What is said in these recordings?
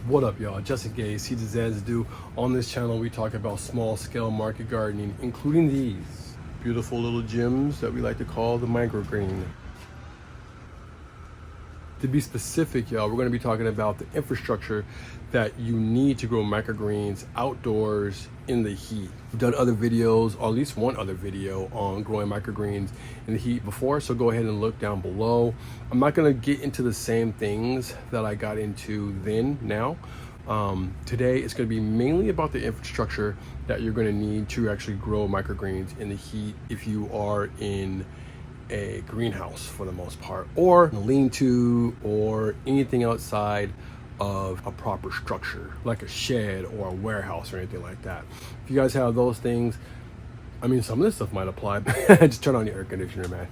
What up, y'all? Justin Gay, Seeds of Xanxadu. On this channel, we talk about small-scale market gardening, including these beautiful little gems that we like to call the microgreen. To be specific, y'all, we're going to be talking about the infrastructure that you need to grow microgreens outdoors in the heat. We've done other videos, or at least one other video on growing microgreens in the heat before, so go ahead and look down below. I'm not going to get into the same things that I got into then now. Today it's going to be mainly about the infrastructure that you're going to need to actually grow microgreens in the heat if you are in a greenhouse for the most part, or a lean-to, or anything outside of a proper structure like a shed or a warehouse or anything like that. If you guys have those things, I mean, some of this stuff might apply. Just turn on your air conditioner, man.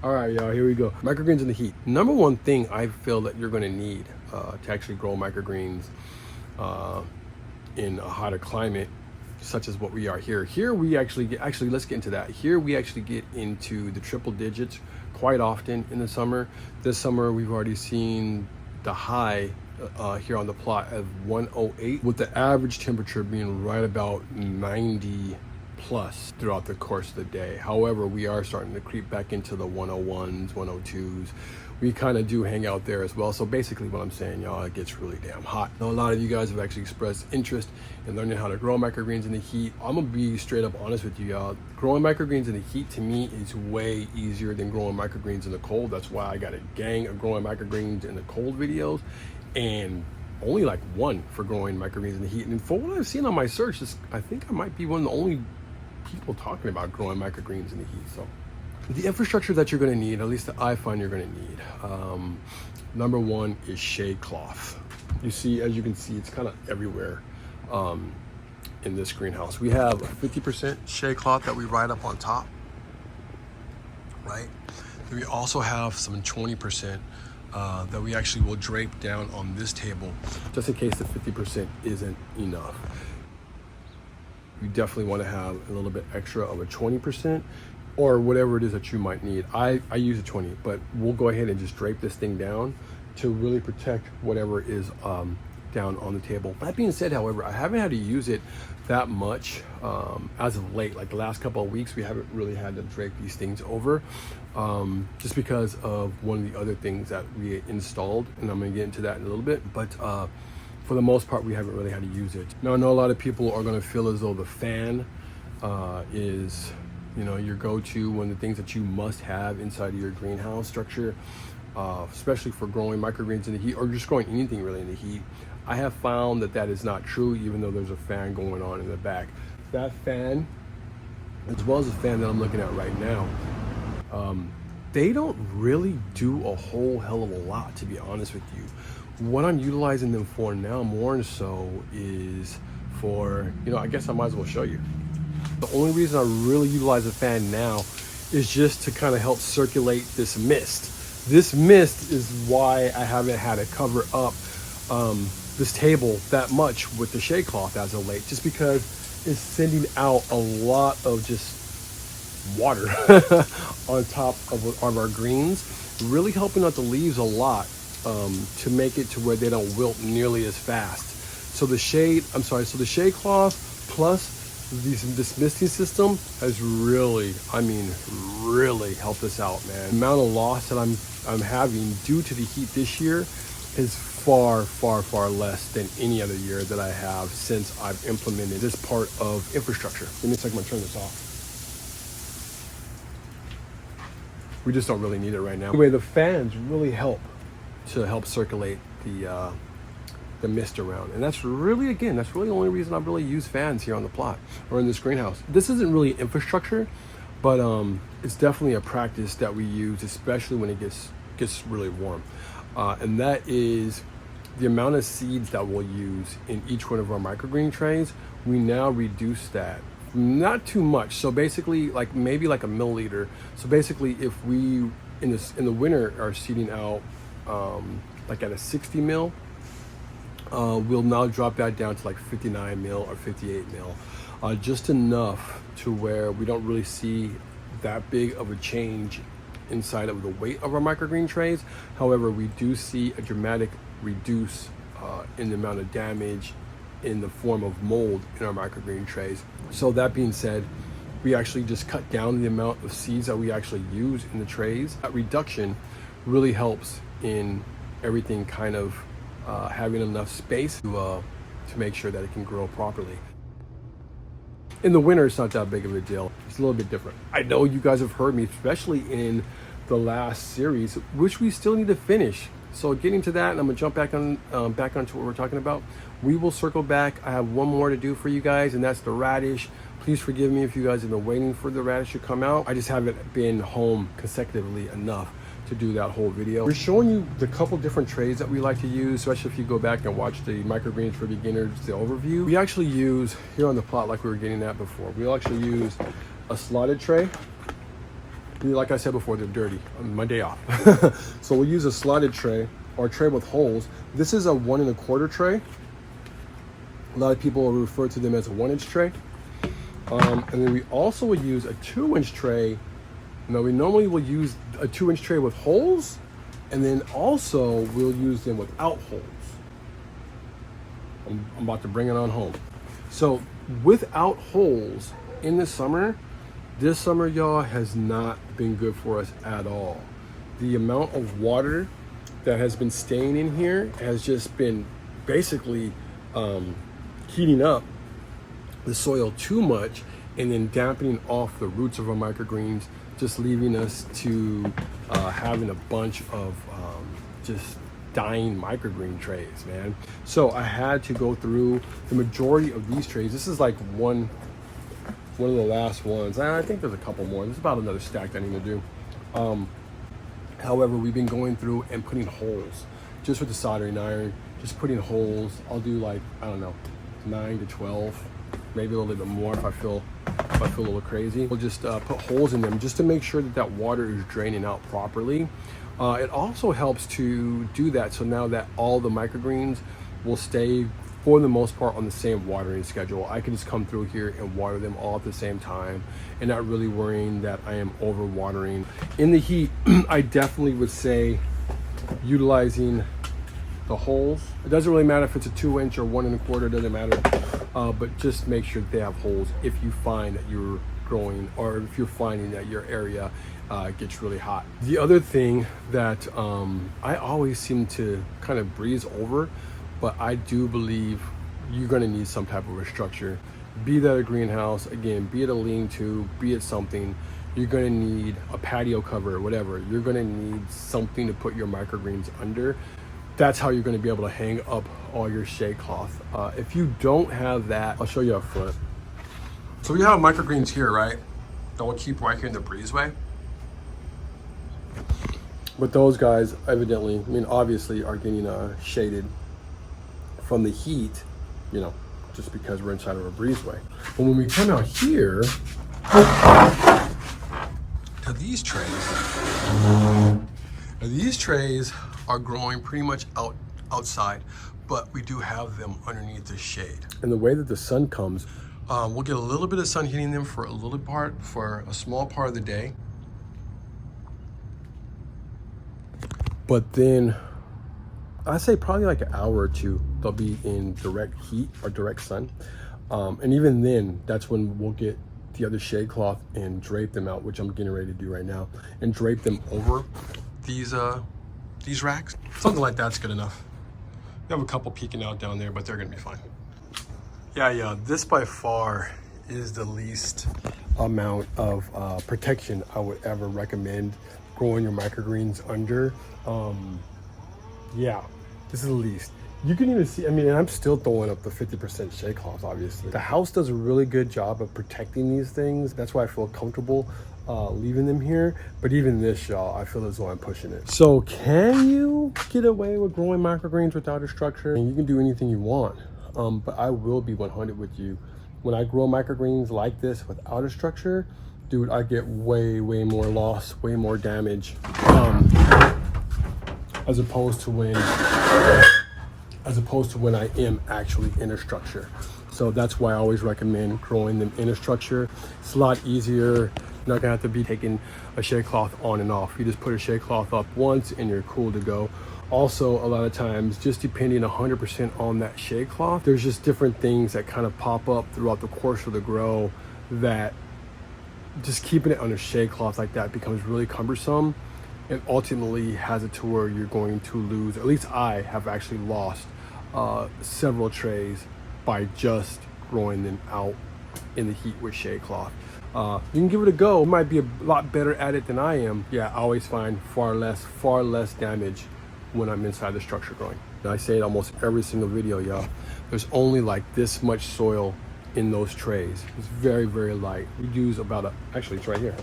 All right, y'all, here we go. Microgreens in the heat. Number one thing I feel that you're going to need to actually grow microgreens in a hotter climate such as what we are here. Here we actually let's get into that. Here we actually get into the triple digits quite often in the summer. This summer we've already seen the high here on the plot of 108, with the average temperature being right about 90 plus throughout the course of the day. However, we are starting to creep back into the 101s, 102s. We kind of do hang out there as well. So basically what I'm saying, y'all, it gets really damn hot. Now, a lot of you guys have actually expressed interest in learning how to grow microgreens in the heat. I'm gonna be straight up honest with you, y'all. Growing microgreens in the heat to me is way easier than growing microgreens in the cold. That's why I got a gang of growing microgreens in the cold videos, and only like one for growing microgreens in the heat. And for what I've seen on my search, I think I might be one of the only people talking about growing microgreens in the heat. So the infrastructure that you're going to need, at least that I find you're going to need, number one is shade cloth. You see, as you can see, it's kind of everywhere in this greenhouse. We have a 50% shade cloth that we ride up on top, right? And we also have some 20% that we actually will drape down on this table, just in case the 50% isn't enough. You definitely want to have a little bit extra of a 20%, or whatever it is that you might need. I use a 20, but we'll go ahead and just drape this thing down to really protect whatever is down on the table. That being said, however, I haven't had to use it that much as of late. Like the last couple of weeks, we haven't really had to drape these things over, just because of one of the other things that we installed, and I'm gonna get into that in a little bit. But for the most part, we haven't really had to use it. Now, I know a lot of people are gonna feel as though the fan is, you know, your go-to, one of the things that you must have inside of your greenhouse structure, especially for growing microgreens in the heat, or just growing anything really in the heat. I have found that that is not true, even though there's a fan going on in the back. That fan, as well as the fan that I'm looking at right now, they don't really do a whole hell of a lot, to be honest with you. What I'm utilizing them for now, more so, is for, you know, I guess I might as well show you. The only reason I really utilize a fan now is just to kind of help circulate this mist. This mist is why I haven't had to cover up this table that much with the shade cloth as of late, just because it's sending out a lot of just water on top of our greens, really helping out the leaves a lot to make it to where they don't wilt nearly as fast. So the shade cloth plus this misting system has really, I mean, really helped us out, man. The amount of loss that I'm having due to the heat this year is far, far, far less than any other year that I have since I've implemented this part of infrastructure. Give me a second, I'm gonna turn this off. We just don't really need it right now. Anyway, the fans really help circulate the mist around, and that's really the only reason I really use fans here on the plot or in this greenhouse. This isn't really infrastructure, but it's definitely a practice that we use, especially when it gets really warm, and that is the amount of seeds that we'll use in each one of our microgreen trays. We now reduce that, not too much, so basically like maybe like a milliliter. So basically, if we in the winter are seeding out like at a 60 mil, we'll now drop that down to like 59 mil or 58 mil, just enough to where we don't really see that big of a change inside of the weight of our microgreen trays. However, we do see a dramatic reduce in the amount of damage in the form of mold in our microgreen trays. So that being said, we actually just cut down the amount of seeds that we actually use in the trays. That reduction really helps in everything kind of having enough space to make sure that it can grow properly. In the winter, it's not that big of a deal. It's a little bit different. I know you guys have heard me, especially in the last series, which we still need to finish. So getting to that, and I'm gonna jump back onto what we're talking about. We will circle back. I have one more to do for you guys, and that's the radish. Please forgive me if you guys have been waiting for the radish to come out. I just haven't been home consecutively enough to do that whole video. We're showing you the couple different trays that we like to use, especially if you go back and watch the microgreens for beginners, the overview. We actually use, here on the plot like we were getting at before, we'll actually use a slotted tray. Like I said before, they're dirty on my day off. So we'll use a slotted tray or a tray with holes. This is a 1 1/4 tray. A lot of people refer to them as a 1-inch tray. And then we also will use a 2-inch tray. Now we normally will use a 2-inch tray with holes, and then also we'll use them without holes. I'm about to bring it on home. So without holes in the summer, this summer, y'all, has not been good for us at all. The amount of water that has been staying in here has just been basically heating up the soil too much and then dampening off the roots of our microgreens, just leaving us to having a bunch of just dying microgreen trays, man. So I had to go through the majority of these trays. This is like one of the last ones. I think there's a couple more. There's about another stack that I need to do. However, we've been going through and putting holes just with the soldering iron, just putting holes. I'll do like, I don't know, 9 to 12, maybe a little bit more if I feel a little crazy. We'll just put holes in them just to make sure that that water is draining out properly. It also helps to do that so now that all the microgreens will stay for the most part on the same watering schedule. I can just come through here and water them all at the same time and not really worrying that I am over watering. In the heat, I definitely would say utilizing the holes. It doesn't really matter if it's a 2-inch or 1 1/4, it doesn't matter. But just make sure that they have holes if you find that you're growing or if you're finding that your area gets really hot. The other thing that I always seem to kind of breeze over, but I do believe you're gonna need some type of a structure. Be that a greenhouse, again, be it a lean-to, be it something, you're gonna need a patio cover or whatever. You're gonna need something to put your microgreens under. That's how you're gonna be able to hang up all your shade cloth. If you don't have that, I'll show you up front. So we have microgreens here, right? That will keep right here in the breezeway. But those guys evidently, I mean, obviously are getting shaded from the heat, you know, just because we're inside of a breezeway. But when we come out here to these trays are growing pretty much outside, but we do have them underneath the shade. And the way that the sun comes, we'll get a little bit of sun hitting them for a small part of the day. But then I say probably like an hour or two, they'll be in direct heat or direct sun. And even then, that's when we'll get the other shade cloth and drape them out, which I'm getting ready to do right now, and drape them over these racks. Something like that's good enough. We have a couple peeking out down there, but they're gonna be fine. Yeah, this by far is the least amount of protection I would ever recommend growing your microgreens under. Yeah, this is the least. You can even see, I mean, and I'm still throwing up the 50% shade cloth, obviously. The house does a really good job of protecting these things. That's why I feel comfortable leaving them here. But even this, y'all, I feel as though I'm pushing it. So can you get away with growing microgreens without a structure? And you can do anything you want, but I will be 100 with you. When I grow microgreens like this without a structure, dude, I get way more loss, way more damage. As opposed to when I am actually in a structure. So that's why I always recommend growing them in a structure. It's a lot easier. You're not gonna have to be taking a shade cloth on and off. You just put a shade cloth up once and you're cool to go. Also, a lot of times, just depending 100% on that shade cloth, there's just different things that kind of pop up throughout the course of the grow that just keeping it under shade cloth like that becomes really cumbersome, and ultimately has it to where you're going to lose. At least I have actually lost several trays by just growing them out in the heat with shade cloth. You can give it a go. You might be a lot better at it than I am. Yeah, I always find far less damage when I'm inside the structure growing. And I say it almost every single video, y'all. There's only like this much soil in those trays. It's very, very light. We use about actually it's right here.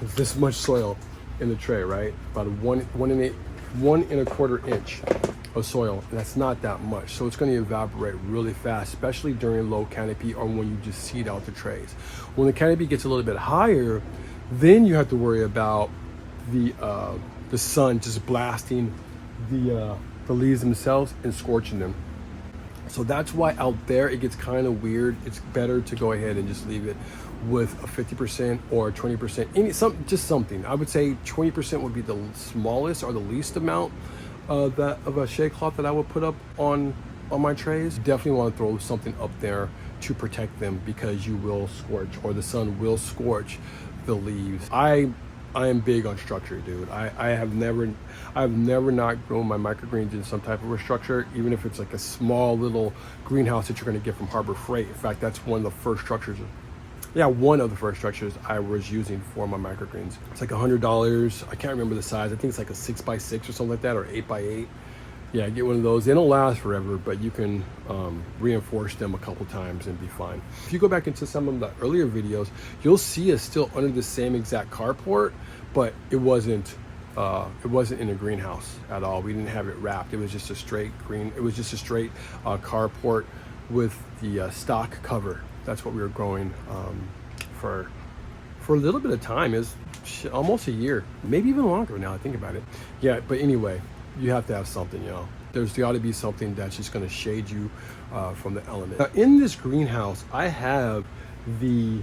It's this much soil in the tray, right? About a 1.25 inch of soil. And that's not that much. So it's going to evaporate really fast, especially during low canopy or when you just seed out the trays. When the canopy gets a little bit higher, then you have to worry about the sun just blasting the leaves themselves and scorching them. So that's why out there it gets kind of weird. It's better to go ahead and just leave it with a 50% or 20%, just something. I would say 20% would be the smallest or the least amount of a shade cloth that I would put up on my trays. Definitely want to throw something up there to protect them, because you will scorch, or the sun will scorch the leaves. I am big on structure, dude. I've never not grown my microgreens in some type of a structure, even if it's like a small little greenhouse that you're going to get from Harbor Freight. In fact, that's one of the first structures I was using for my microgreens. It's like $100. I can't remember the size. I think it's like a 6x6 or something like that, or 8x8. Yeah, get one of those. They don't last forever, but you can reinforce them a couple times and be fine. If you go back into some of the earlier videos, you'll see us still under the same exact carport, but it wasn't in a greenhouse at all. We didn't have it wrapped. It was just a straight carport with the stock cover. That's what we were growing for a little bit of time. Is almost a year, maybe even longer now I think about it. Yeah, but anyway, you have to have something, There's got to be something that's just going to shade you from the element. Now, in this greenhouse, I have the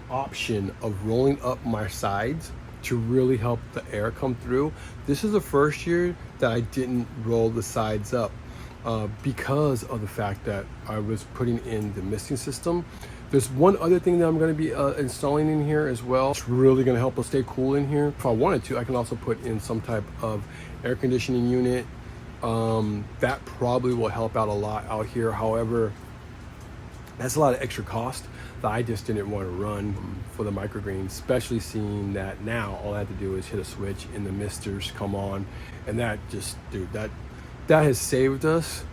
option of rolling up my sides to really help the air come through. This is the first year that I didn't roll the sides up because of the fact that I was putting in the misting system. There's one other thing that I'm going to be installing in here as well. It's really going to help us stay cool in here. If I wanted to, I can also put in some type of air conditioning unit. That probably will help out a lot out here. However, that's a lot of extra cost that I just didn't want to run for the microgreens, especially seeing that now all I have to do is hit a switch and the misters come on, and that just, dude, that has saved us.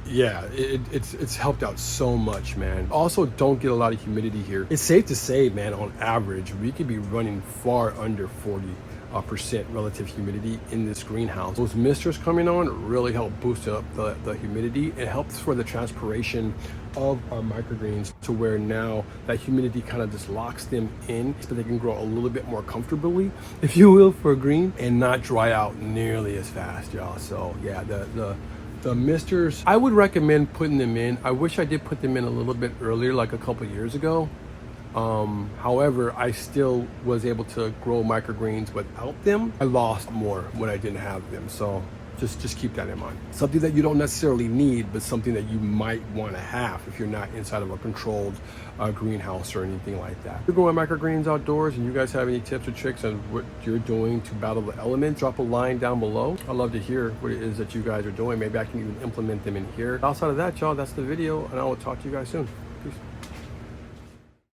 Yeah, it's helped out so much, man. Also, don't get a lot of humidity here. It's safe to say, man, on average, we could be running far under 40% relative humidity in this greenhouse. Those misters coming on really help boost up the humidity. It helps for the transpiration of our microgreens to where now that humidity kind of just locks them in so they can grow a little bit more comfortably, if you will, for a green, and not dry out nearly as fast, y'all. So yeah, the misters, I would recommend putting them in. I wish I did put them in a little bit earlier, like a couple years ago. However, I still was able to grow microgreens without them. I lost more when I didn't have them. So just keep that in mind. Something that you don't necessarily need, but something that you might want to have if you're not inside of a controlled greenhouse or anything like that. If you're growing microgreens outdoors and you guys have any tips or tricks on what you're doing to battle the elements, drop a line down below. I'd love to hear what it is that you guys are doing. Maybe I can even implement them in here. Outside of that, y'all, that's the video, and I will talk to you guys soon. Peace.